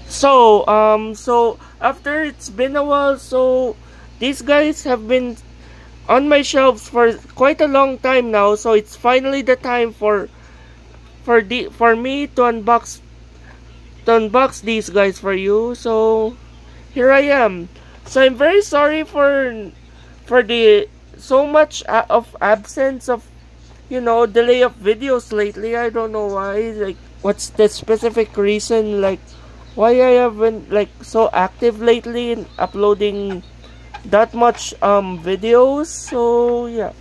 So after it's been a while, so these guys have been on my shelves for quite a long time now. So it's finally the time for me to unbox these guys for you. So here I am. So I'm very sorry for the so much of absence of delay of videos lately. I don't know why. Like, what's the specific reason? Like, why I haven't like so active lately in uploading that much videos. So yeah.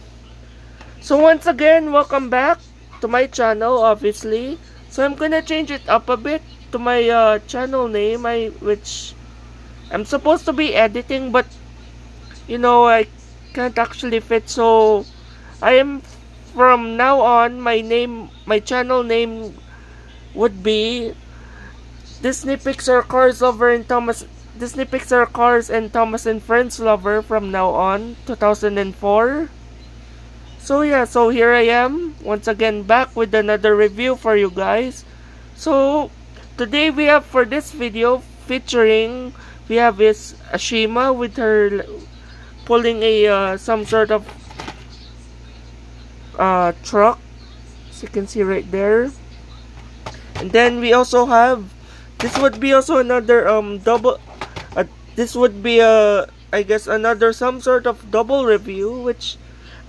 So once again, welcome back to my channel. Obviously, so I'm gonna change it up a bit to my channel name. Which I'm supposed to be editing, but I can't actually fit. So I am from now on, my channel name would be Disney Pixar Cars Lover and Disney Pixar Cars and Thomas and Friends Lover from now on, 2004. So yeah, so here I am once again back with another review for you guys. So today we have for this video featuring we have is Ashima with her pulling a some sort of truck, as you can see right there. And then we also have, this would be also another double this would be I guess another some sort of double review, which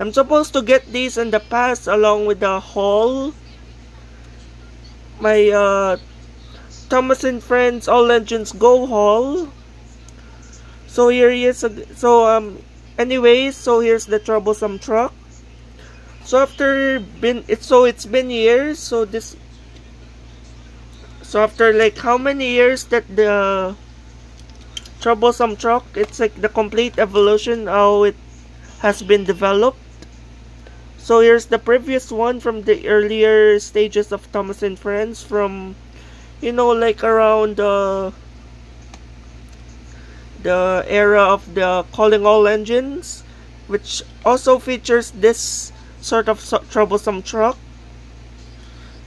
I'm supposed to get these in the past along with the haul, my Thomas and Friends All Engines Go haul. So here he is. Anyways, so here's the troublesome truck. So it's been years. So after like how many years that the troublesome truck, it's like the complete evolution how it has been developed. So here's the previous one from the earlier stages of Thomas and Friends, from like around the era of the Calling All Engines, which also features this sort of troublesome truck.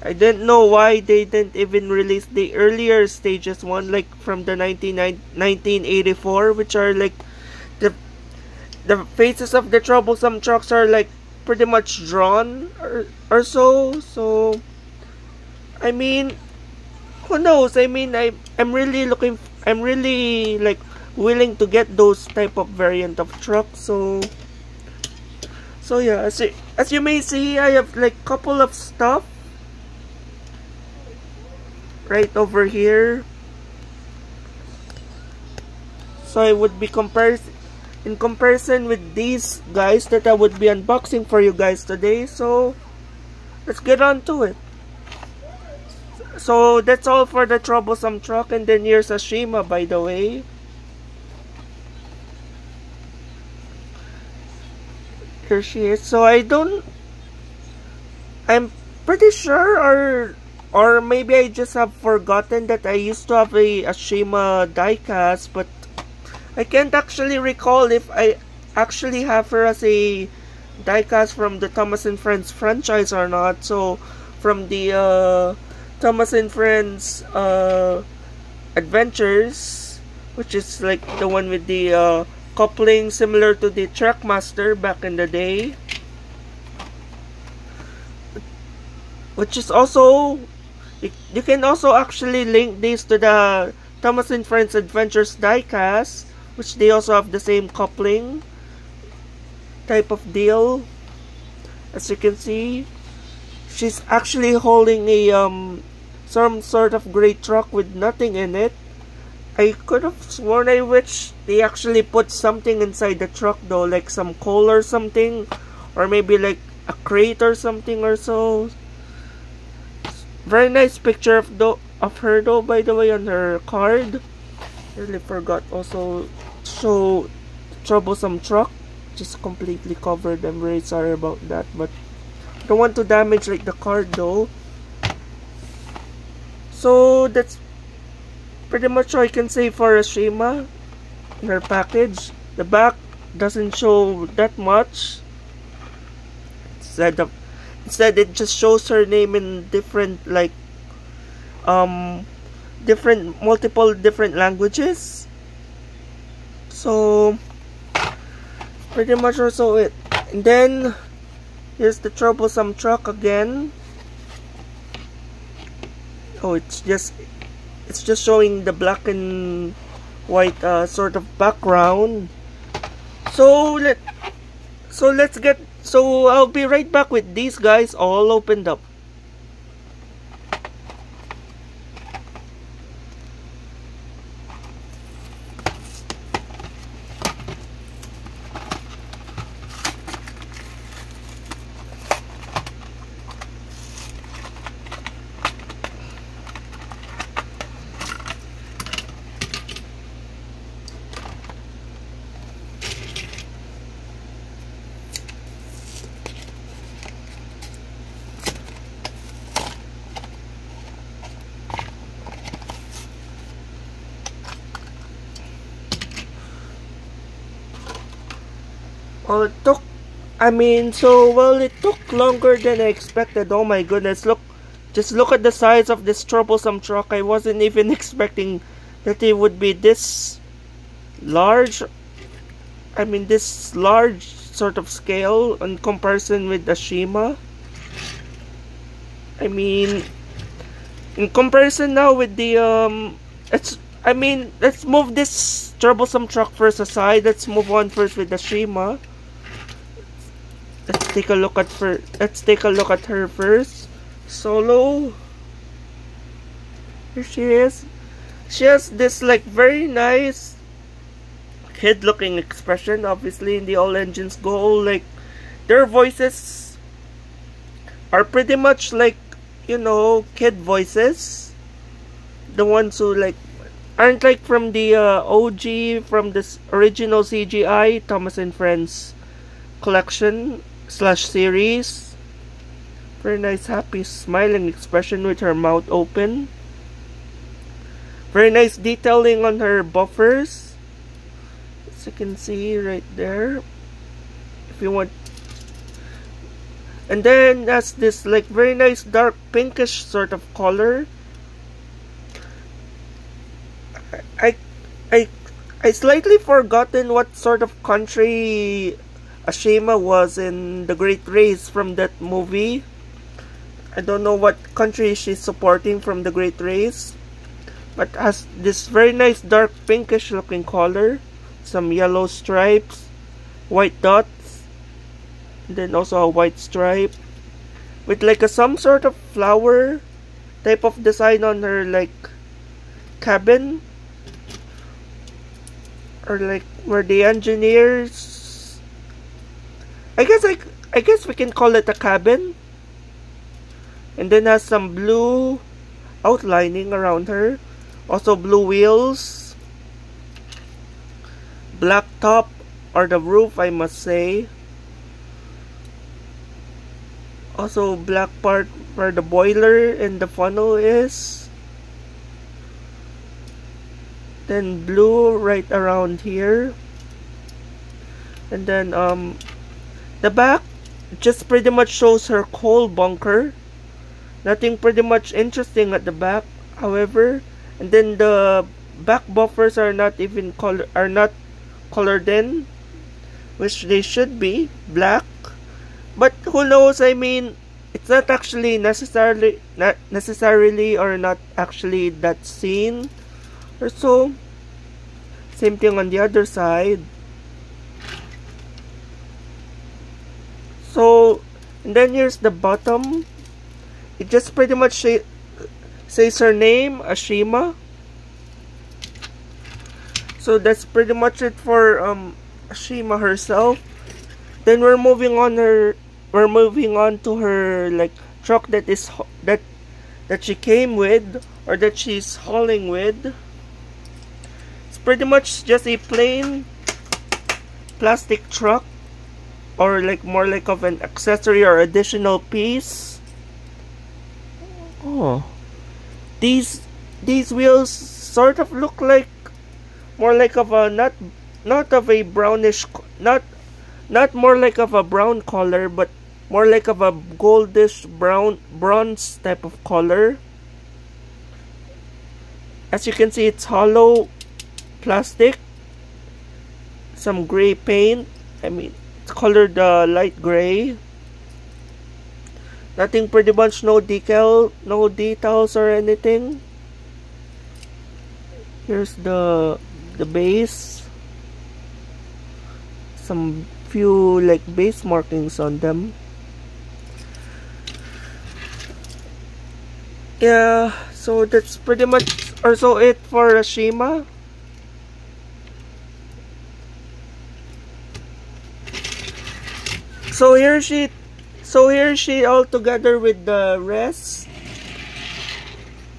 I didn't know why they didn't even release the earlier stages one, like from the 1984, which are like the faces of the troublesome trucks are like pretty much drawn or so. So I mean, who knows? I mean, I'm really like willing to get those type of variant of trucks. So yeah, as you may see, I have like couple of stuff right over here. So I would be in comparison with these guys that I would be unboxing for you guys today. So let's get on to it. So that's all for the troublesome truck, and then here's Ashima, by the way. Here she is. So I'm pretty sure, or maybe I just have forgotten that I used to have a Ashima diecast, but I can't actually recall if I actually have her as a diecast from the Thomas and Friends franchise or not. So from the Thomas and Friends Adventures, which is like the one with the coupling similar to the Trackmaster back in the day, which is also, you can also actually link these to the Thomas and Friends Adventures diecast, which they also have the same coupling type of deal. As you can see, she's actually holding a some sort of gray truck with nothing in it. I could have sworn I wish they actually put something inside the truck though, like some coal or something, or maybe like a crate or something or so. Very nice picture of her though, by the way, on her card. Really forgot also show troublesome truck, just completely covered. I'm very sorry about that, but I don't want to damage like the card though. So that's pretty much all I can say for Ashima in her package. The back doesn't show that much. Instead it just shows her name in different like multiple different languages. So pretty much also it. And then here's the troublesome truck again. Oh, it's just showing the black and white sort of background. So I'll be right back with these guys all opened up. Well, it took longer than I expected. Oh my goodness, just look at the size of this troublesome truck. I wasn't even expecting that it would be this large. I mean, this large sort of scale in comparison with the Shima. I mean, in comparison now with the let's move this troublesome truck first aside. Let's move on first with the Shima. Let's take a look at her first. Solo. Here she is. She has this like very nice kid-looking expression. Obviously, in the All Engines Go, like their voices are pretty much like, you know, kid voices. The ones who like aren't like from the OG, from this original CGI Thomas and Friends collection / series. Very nice, happy, smiling expression with her mouth open. Very nice detailing on her buffers, as you can see right there. If you want. And then that's this like very nice dark pinkish sort of color. I slightly forgotten what sort of country Ashima was in The Great Race from that movie. I don't know what country she's supporting from The Great Race, but has this very nice dark pinkish looking color, some yellow stripes, white dots, and then also a white stripe with like some sort of flower type of design on her like cabin, or like where the engineers, I guess we can call it a cabin. And then has some blue outlining around her. Also blue wheels. Black top, or the roof, I must say. Also black part where the boiler and the funnel is. Then blue right around here. And then the back just pretty much shows her coal bunker. Nothing pretty much interesting at the back, however. And then the back buffers are not colored in, which they should be black. But who knows? I mean, it's not actually necessarily or not actually that scene or so. Same thing on the other side. So, and then here's the bottom. It just pretty much says her name, Ashima. So that's pretty much it for Ashima herself. Then we're moving on to her like truck that she came with, or that she's hauling with. It's pretty much just a plain plastic truck, or like more like of an accessory or additional piece. Oh, these wheels sort of look like more like of a not of a brownish, not more like of a brown color, but more like of a goldish bronze type of color. As you can see, it's hollow plastic. Some gray paint. I mean, it's colored light gray. Nothing, pretty much no details or anything. Here's the base. Some few like base markings on them. Yeah, so that's pretty much also it for Ashima. So here she all together with the rest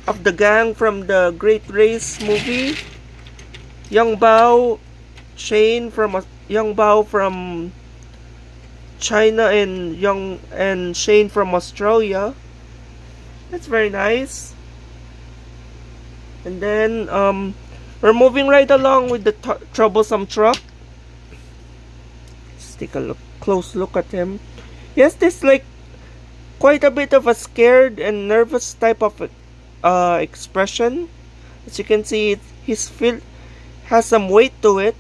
of the gang from the Great Race movie. Young Bao, Shane from China, and Shane from Australia. That's very nice. And then we're moving right along with the troublesome truck. Let's take a close look at him. Yes, this like quite a bit of a scared and nervous type of expression. As you can see, his feel has some weight to it,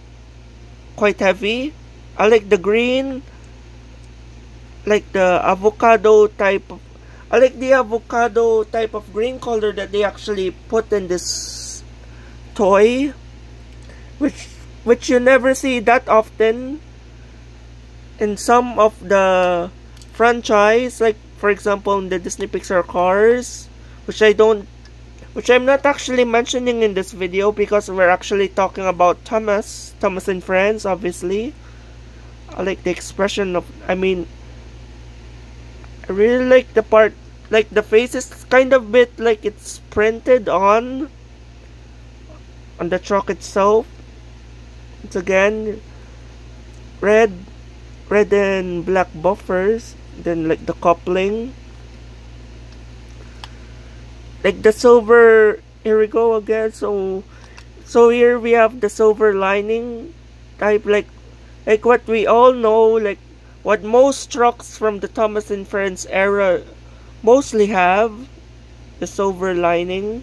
quite heavy. I like the green, like the avocado type of. I like the avocado type of green color that they actually put in this toy, which you never see that often in some of the franchise, like for example in the Disney Pixar Cars, which I'm not actually mentioning in this video because we're actually talking about Thomas and Friends, obviously. I like the expression of, I really like the part, like the face is kind of bit like it's printed on the truck itself. It's again red and black buffers, then like the coupling, like the silver. Here we go again. So here we have the silver lining type, like what we all know, like what most trucks from the Thomas and Friends era mostly have, the silver lining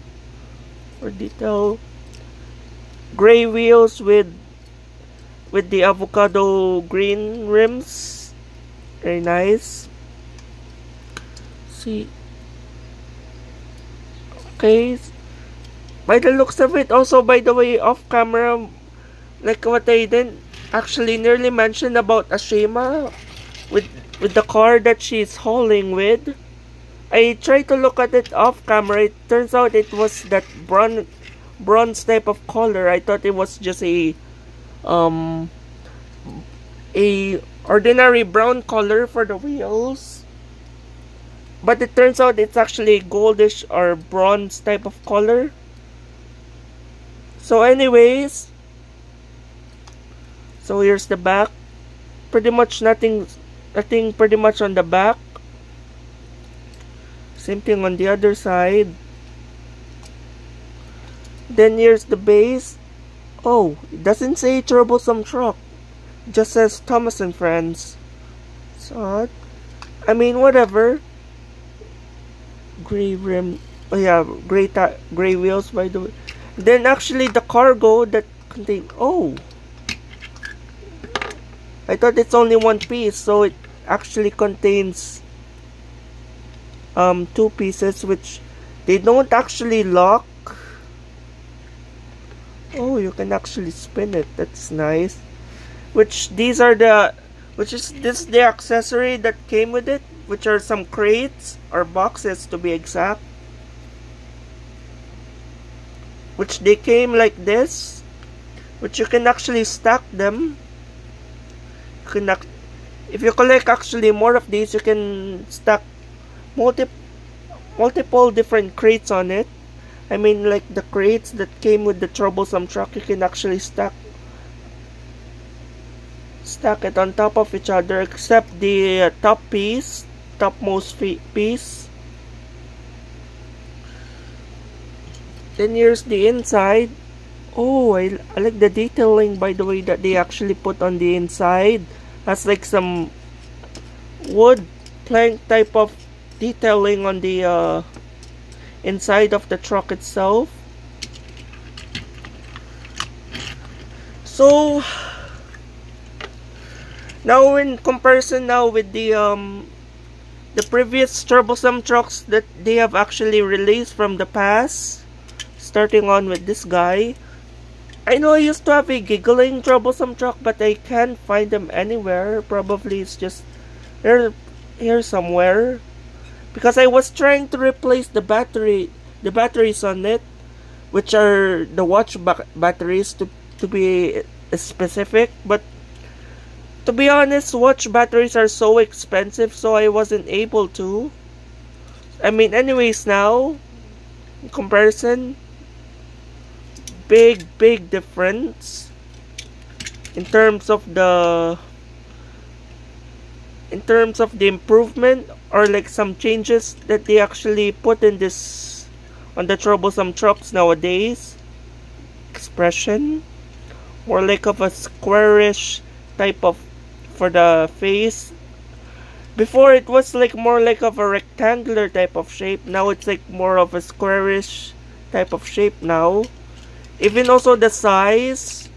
for detail. Gray wheels with the avocado green rims, very nice. See, okay, by the looks of it, also by the way, off camera, like what I didn't actually nearly mention about Ashima with the car that she's hauling with. I tried to look at it off camera. It turns out it was that bronze type of color. I thought it was just a ordinary brown color for the wheels, but it turns out it's actually goldish or bronze type of color. So anyways, so here's the back. Pretty much nothing pretty much on the back. Same thing on the other side. Then here's the base. Oh, it doesn't say troublesome truck, it just says Thomas and Friends. So I mean, whatever. Gray rim. Oh yeah, gray wheels, by the way. Then actually the cargo that contain. Oh, I thought it's only one piece, so it actually contains two pieces, which they don't actually lock. Oh, you can actually spin it. That's nice. This is the accessory that came with it, which are some crates or boxes to be exact, which they came like this, which you can actually stack them. If you collect actually more of these, you can stack multiple different crates on it. I mean, like the crates that came with the troublesome truck, you can actually stack it on top of each other, except the topmost piece. Then here's the inside. Oh, I like the detailing, by the way, that they actually put on the inside. Has like some wood plank type of detailing on the inside of the truck itself. So now in comparison now with the previous troublesome trucks that they have actually released from the past, starting on with this guy. I know I used to have a giggling troublesome truck, but I can't find them anywhere. Probably it's just here somewhere, because I was trying to replace the batteries on it, which are the watch batteries to be specific. But to be honest, watch batteries are so expensive, so I wasn't able to. I mean, anyways, now in comparison, big difference in terms of the improvement, or like some changes that they actually put in this on the troublesome trucks nowadays. Expression, more like of a squarish type of for the face. Before it was like more like of a rectangular type of shape. Now it's like more of a squarish type of shape now. Even also the size,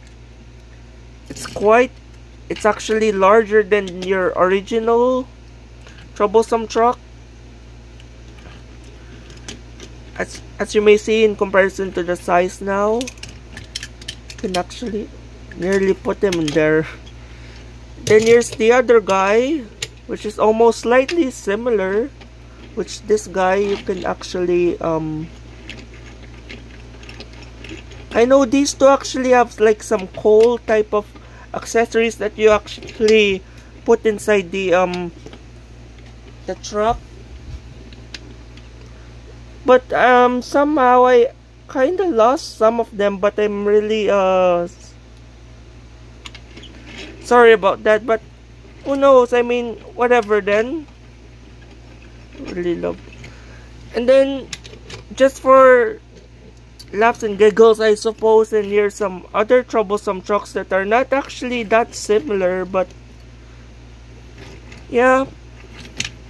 it's actually larger than your original troublesome truck, as you may see in comparison to the size now. You can actually nearly put them in there. Then here's the other guy, which is almost slightly similar, which this guy you can actually I know these two actually have like some coal type of accessories that you actually put inside the truck. But somehow I kinda lost some of them, but I'm really sorry about that. But who knows? I mean, whatever then. Really love. And then just for laughs and giggles, I suppose, and here's some other troublesome trucks that are not actually that similar, but yeah.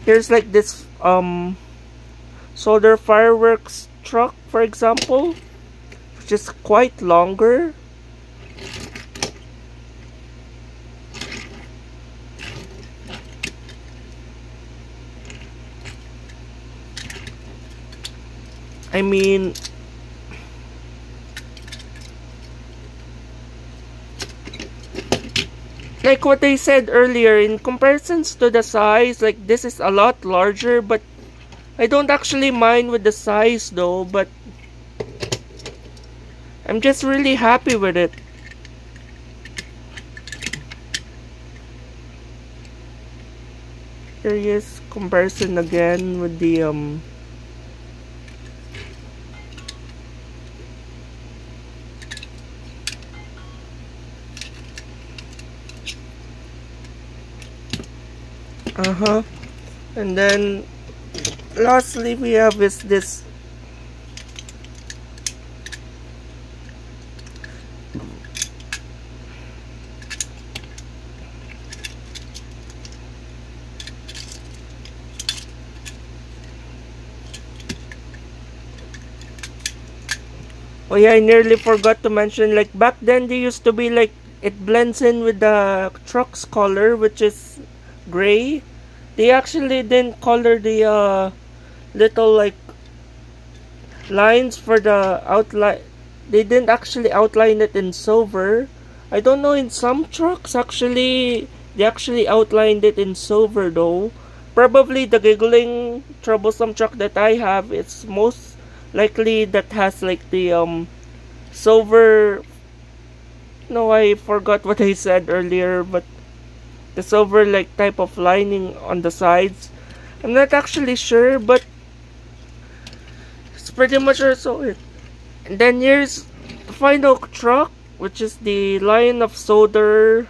Here's like this solder fireworks truck, for example, which is quite longer. I mean, like what I said earlier, in comparisons to the size, like this is a lot larger, but I don't actually mind with the size though, but I'm just really happy with it. Here is comparison again with the and then lastly we have is this oh yeah, I nearly forgot to mention, like back then they used to be like it blends in with the truck's color, which is gray. They actually didn't color the little like lines for the outline. They didn't actually outline it in silver. I don't know, in some trucks actually they actually outlined it in silver though. Probably the giggling troublesome truck that I have, it's most likely that has like the silver. No, I forgot what I said earlier, but the silver like type of lining on the sides. I'm not actually sure, but it's pretty much also it. And then here's the final truck, which is the Lion of Solder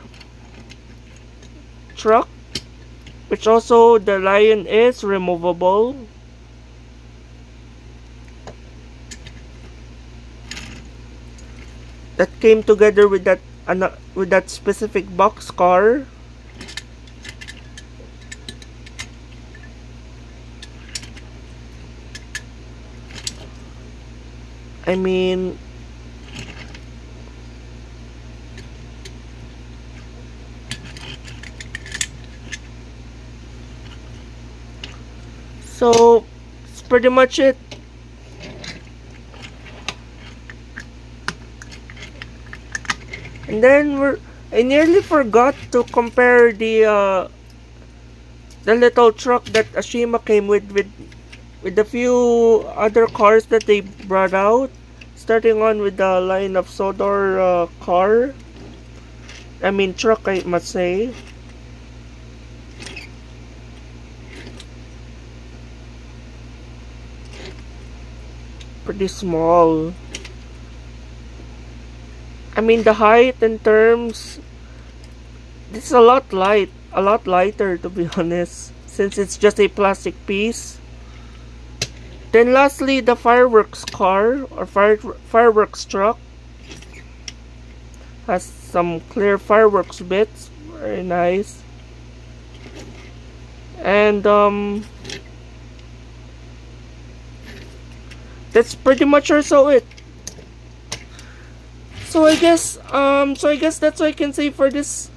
truck, which also the lion is removable. That came together with that specific box car. I mean, So it's pretty much it. And then I nearly forgot to compare the little truck that Ashima came with the few other cars that they brought out, starting on with the line of Sodor truck, I must say. Pretty small. I mean, the height in terms, it's a lot lighter to be honest, since it's just a plastic piece. Then lastly, the fireworks car or fireworks truck has some clear fireworks bits, very nice. And that's pretty much also it. So I guess that's all I can say for this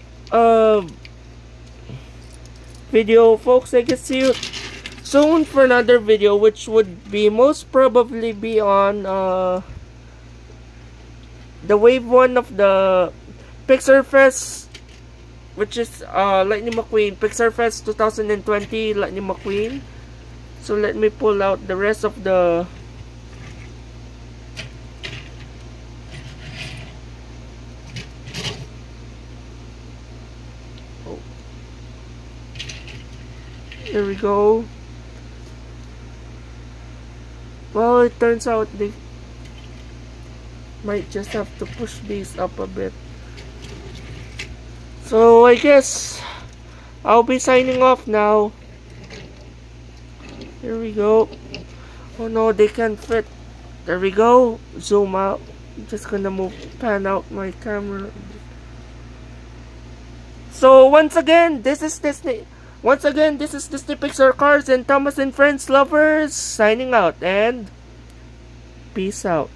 video, folks. I guess see you soon for another video, which would be most probably be on the wave 1 of the Pixar Fest, which is Lightning McQueen, Pixar Fest 2020 Lightning McQueen. So let me pull out the rest of the Here we go. Well, it turns out they might just have to push these up a bit. So I guess I'll be signing off now. Here we go. Oh no, they can't fit. There we go. Zoom out. I'm just gonna pan out my camera. So once again, this is Disney Pixar Cars and Thomas and Friends Lovers signing out, and peace out.